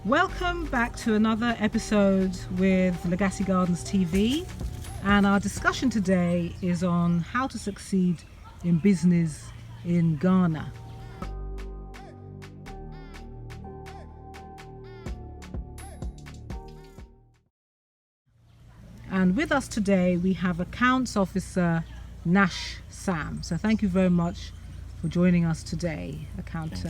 Welcome back to another episode with Legacy Gardens TV, and our discussion today is on how to succeed in business in Ghana. And with us today we have Accounts Officer Nash Sam. So thank you very much for joining us today, Accounts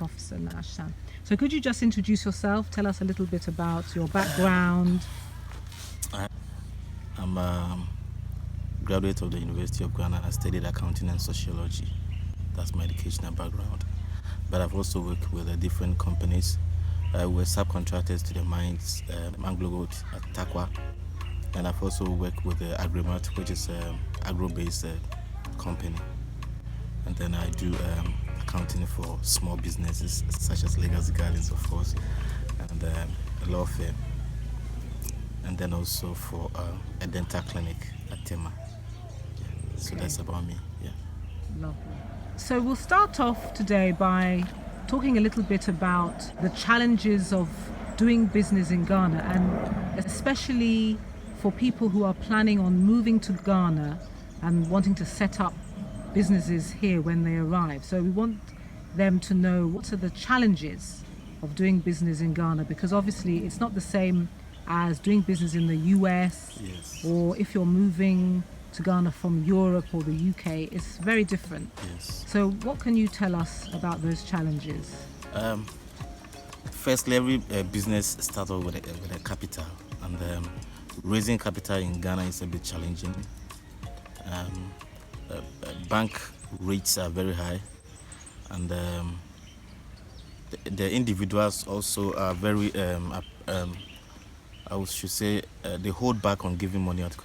Officer Nash Sam. So could you just introduce yourself, tell us a little bit about your background? I'm a graduate of the University of Ghana. I studied accounting and sociology. That's my educational background. But I've also worked with different companies. We're subcontractors to the mines, Anglo Gold at Takwa. And I've also worked with Agreement, which is an agro-based company. And then I do accounting for small businesses such as Legacy Gardens, of course, and a law firm. And then also for a dental clinic at Tema. Yeah. So that's about me. Yeah. Lovely. So we'll start off today by talking a little bit about the challenges of doing business in Ghana, and especially for people who are planning on moving to Ghana and wanting to set up businesses here when they arrive. So we want them to know what are the challenges of doing business in Ghana, because obviously it's not the same as doing business in the US, Yes. or if you're moving to Ghana from Europe or the UK, it's very different. Yes. So what can you tell us about those challenges? Firstly, every business starts off with a capital, and raising capital in Ghana is a bit challenging. Bank rates are very high, and the individuals also are very, I should say, they hold back on giving money out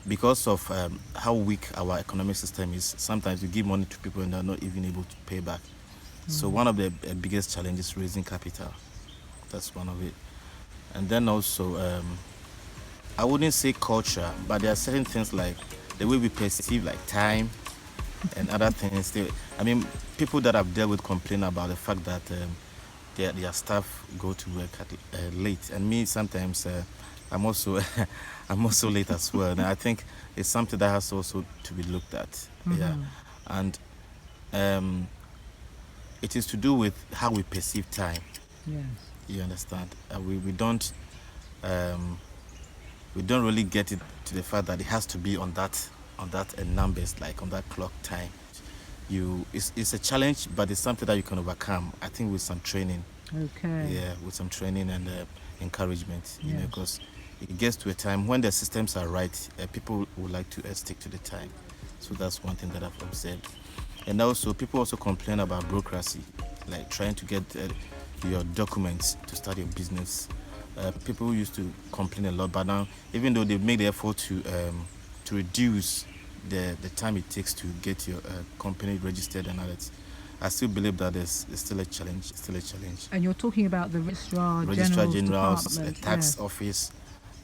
because of how weak our economic system is. Sometimes we give money to people and they're not even able to pay back. So one of the biggest challenges is raising capital. That's one of it. And then also, I wouldn't say culture, but there are certain things like the way we perceive like time and other things. People that I've dealt with complain about the fact that their staff go to work at late, and me sometimes I'm also I'm also late as well. And I think it's something that has also to be looked at. Mm-hmm. Yeah, and it is to do with how we perceive time. Yes. You understand? We don't really get it to the fact that it has to be on that numbers, like on that clock time. It's a challenge, but it's something that you can overcome, I think, with some training. Okay. Yeah, with some training and encouragement. You know, because it gets to a time when the systems are right, people would like to stick to the time. So that's one thing that I've observed. And also, people also complain about bureaucracy, like trying to get your documents to start your business. People used to complain a lot, but now, even though they've made the effort to reduce the time it takes to get your company registered and all that, I still believe that it's still a challenge. And you're talking about the Registrar General's Department, tax office,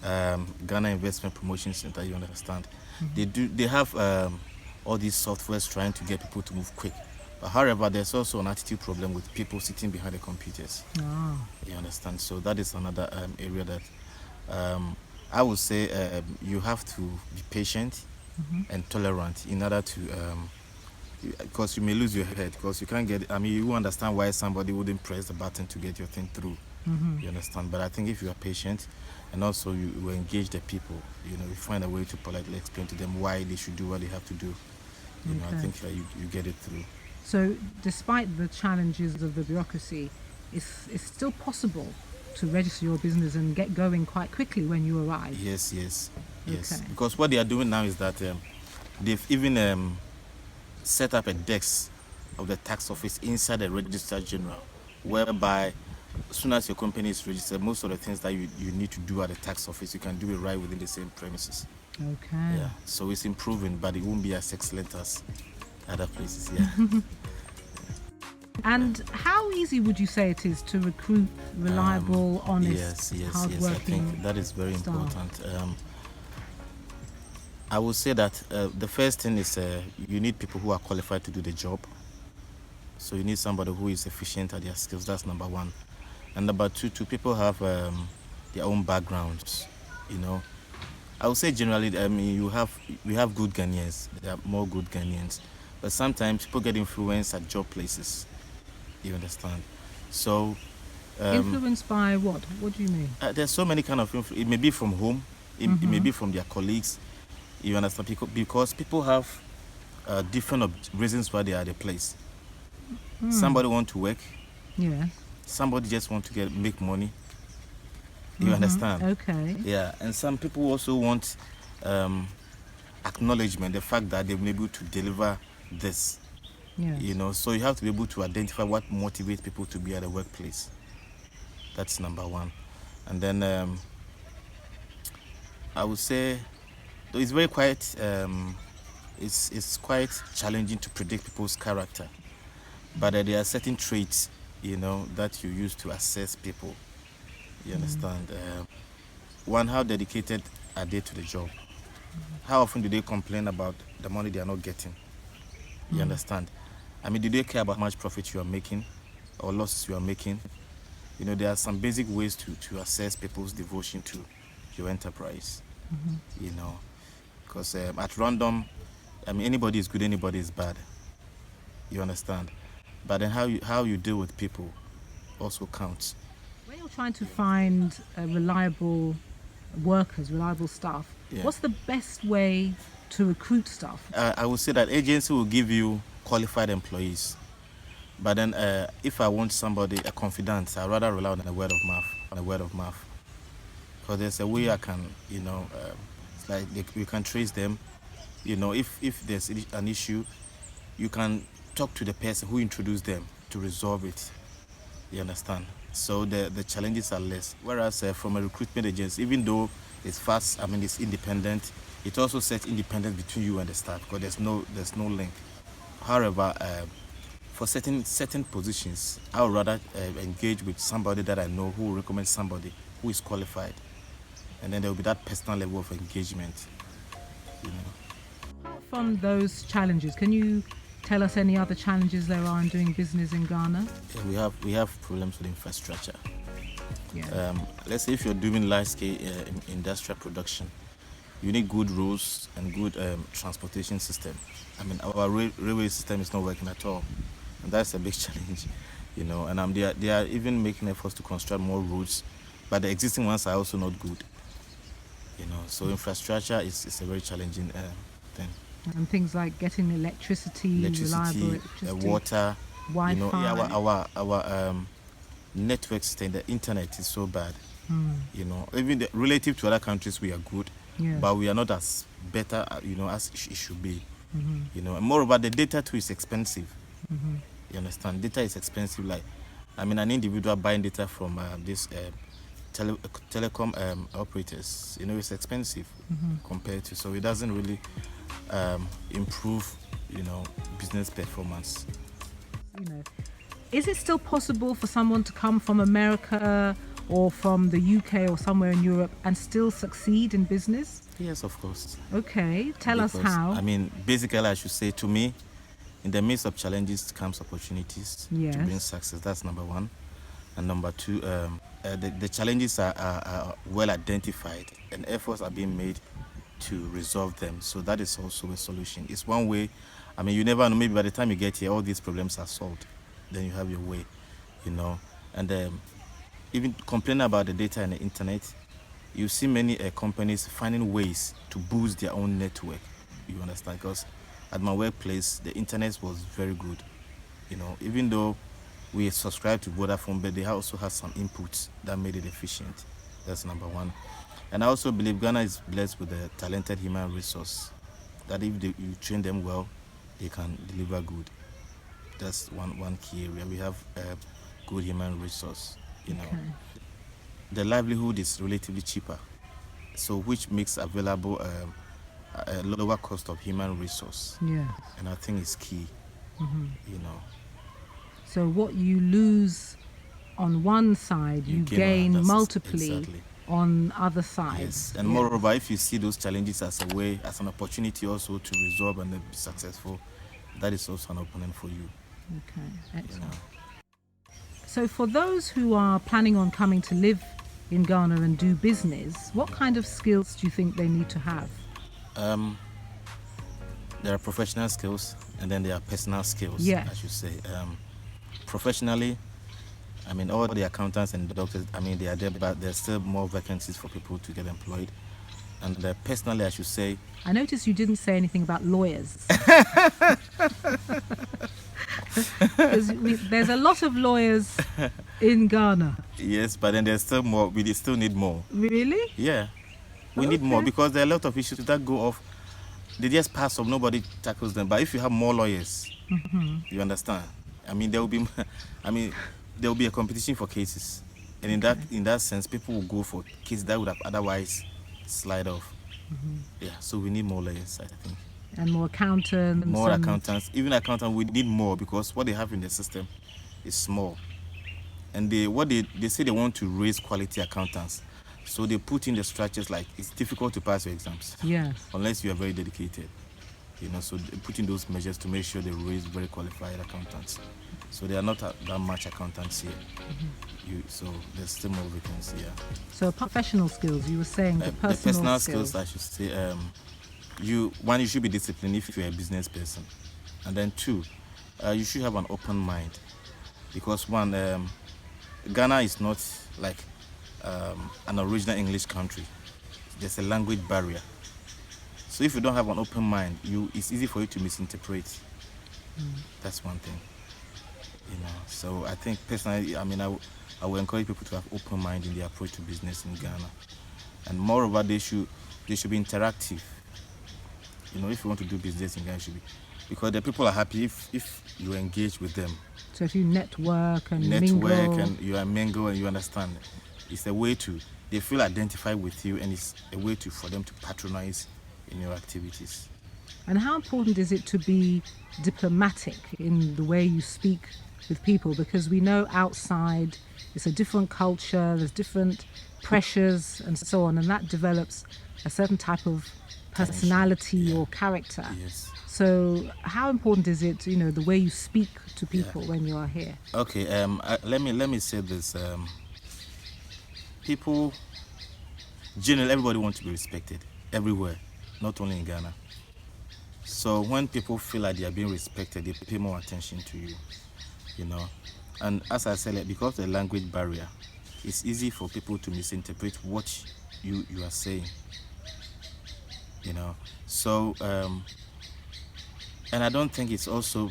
Ghana Investment Promotion Center. You understand? Mm-hmm. They have all these softwares trying to get people to move quick. But however, there's also an attitude problem with people sitting behind the computers. Oh. You understand? So that is another area that I would say you have to be patient and tolerant in order to, because you may lose your head, because you can't get, you understand why somebody wouldn't press the button to get your thing through. Mm-hmm. You understand? But I think if you are patient and also you engage the people, you find a way to politely explain to them why they should do what they have to do. I think you get it through. So despite the challenges of the bureaucracy, it's still possible to register your business and get going quite quickly when you arrive. Yes. Okay. Because what they are doing now is that they've even set up a desk of the tax office inside the Registrar General, whereby as soon as your company is registered, most of the things that you need to do at the tax office, you can do it right within the same premises. Okay. Yeah. So it's improving, but it won't be as excellent as other places. Yeah. And how easy would you say it is to recruit reliable, honest, hardworking Yes, I think that is very important. I would say that the first thing is you need people who are qualified to do the job. So you need somebody who is efficient at their skills. That's number one. And number two, people have their own backgrounds. You know, I would say generally, I mean, we have good Ghanaians. There are more good Ghanaians, but sometimes people get influenced at job places. You understand? So Influenced by what? What do you mean? there's so many kind of influence. It may be from home. It may be from their colleagues. You understand? Because people have different reasons why they are at a place. Somebody want to work. Yeah. Somebody just want to make money. You understand? Okay. Yeah, and some people also want acknowledgement, the fact that they've been able to deliver this. Yes. You know, so you have to be able to identify what motivates people to be at the workplace. That's number one. And then I would say it's very quite it's quite challenging to predict people's character, but there are certain traits, you know, that you use to assess people. You understand? One, how dedicated are they to the job? How often do they complain about the money they are not getting? You understand? I mean, do they care about how much profit you are making or losses you are making? You know, there are some basic ways to assess people's devotion to your enterprise. You know, because at random, I mean, anybody is good, anybody is bad. You understand? But then how you deal with people also counts. When you're trying to find reliable workers, reliable staff, Yeah. what's the best way to recruit staff? I would say that agency will give you qualified employees. But then if I want somebody, a confidant, I'd rather rely on a word of mouth. Because there's a way I can, you know, it's like we can trace them. You know, if there's an issue, you can talk to the person who introduced them to resolve it. You understand? So the challenges are less. Whereas from a recruitment agency, even though it's fast, I mean, it's independent, it also sets independence between you and the staff because there's no link. However, for certain positions, I would rather engage with somebody that I know who will recommend somebody who is qualified. And then there will be that personal level of engagement. You know. Apart from those challenges, can you tell us any other challenges there are in doing business in Ghana? Yeah, we have problems with infrastructure. Yeah. Let's say if you're doing large-scale industrial production, you need good roads and good transportation system. I mean, our railway system is not working at all, and that's a big challenge, you know. And they are even making efforts to construct more roads, but the existing ones are also not good, you know. So infrastructure is a very challenging thing. And things like getting reliable electricity, water, Wi-Fi. you know. Yeah, our network system, the internet is so bad. You know, even relative to other countries, we are good, Yeah. but we are not as better, you know, as it should be. You know, and moreover, the data too is expensive. You understand? Data is expensive. Like, I mean, an individual buying data from this telecom operators, you know, it's expensive compared to. So it doesn't really improve, you know, business performance. You know, is it still possible for someone to come from America or from the UK or somewhere in Europe and still succeed in business? Yes, of course. Okay, tell us Because, how. I mean, basically, I should say, to me, in the midst of challenges comes opportunities Yes. to bring success. That's number one. And number two, the challenges are well identified and efforts are being made to resolve them. So that is also a solution. It's one way. I mean, you never know. Maybe by the time you get here, all these problems are solved. Then you have your way, you know. And even complaining about the data and the internet, you see many companies finding ways to boost their own network. You understand? Because at my workplace, the internet was very good. You know, even though we subscribe to Vodafone, but they also have some inputs that made it efficient. That's number one. And I also believe Ghana is blessed with a talented human resource that if you train them well, they can deliver good. That's one key area. We have good human resource, you know. Okay. The livelihood is relatively cheaper, so which makes available a lower cost of human resource. Yeah. And I think it's key, you know. So what you lose on one side, you gain that's multiply exactly. on other sides. Yes, and Yeah. moreover, if you see those challenges as a way, as an opportunity also to resolve and then be successful, that is also an opponent for you. Okay, You excellent. know. So for those who are planning on coming to live in Ghana and do business, what kind of skills do you think they need to have? There are professional skills and then there are personal skills, Yes. I should say. Professionally, I mean, all the accountants and the doctors, I mean, they are there, but there's still more vacancies for people to get employed. And personally, I should say... I noticed you didn't say anything about lawyers. There's a lot of lawyers in Ghana. Yes, but then there's still more. We still need more. Really? Yeah. We need more because there are a lot of issues that go off. They just pass up, nobody tackles them. But if you have more lawyers, you understand? I mean, there will be a competition for cases. And in that sense, people will go for cases that would have otherwise slide off. Yeah, so we need more lawyers, I think. And more accountants. More accountants. Even accountants, we need more because what they have in the system is small. And they say they want to raise quality accountants. So they put in the structures like it's difficult to pass your exams. Yes. Unless you are very dedicated. So they put in those measures to make sure they raise very qualified accountants. So there are not that much accountants here. So there's still more vacancies here. So professional skills, you were saying the personal skills, I should say. You should be disciplined if you're a business person. And then two, you should have an open mind. Because one, Ghana is not like an original English country. There's a language barrier. So if you don't have an open mind, it's easy for you to misinterpret. That's one thing. So I think personally, I will encourage people to have open mind in their approach to business in Ghana. And moreover, they should be interactive. If you want to do business in Ghana, because the people are happy if you engage with them. So if you network and mingle and you mingle and you understand, it's a way they feel identified with you, and it's a way for them to patronize in your activities. And how important is it to be diplomatic in the way you speak with people? Because we know outside it's a different culture, there's different pressures and so on, and that develops a certain type of personality or character. Yes. So how important is it, the way you speak to people when you are here? Okay, let me say this. People, generally, everybody wants to be respected everywhere, not only in Ghana. So when people feel like they are being respected, they pay more attention to you, And as I said, because of the language barrier, it's easy for people to misinterpret what you are saying, So, and I don't think it's also,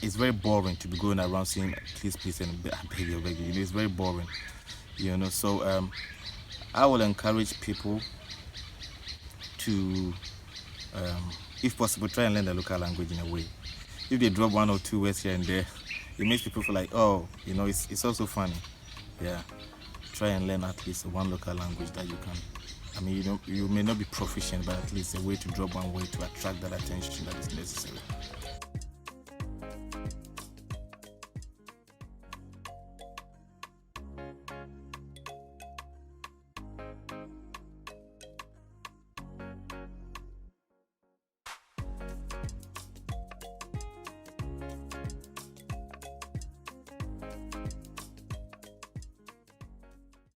it's very boring to be going around saying, please, and beg you. It's very boring, So I will encourage people to, if possible, try and learn the local language in a way. If they drop one or two words here and there, it makes people feel like, it's also funny. Yeah, try and learn at least one local language that you can. You may not be proficient, but at least a way to drop one word to attract that attention that is necessary.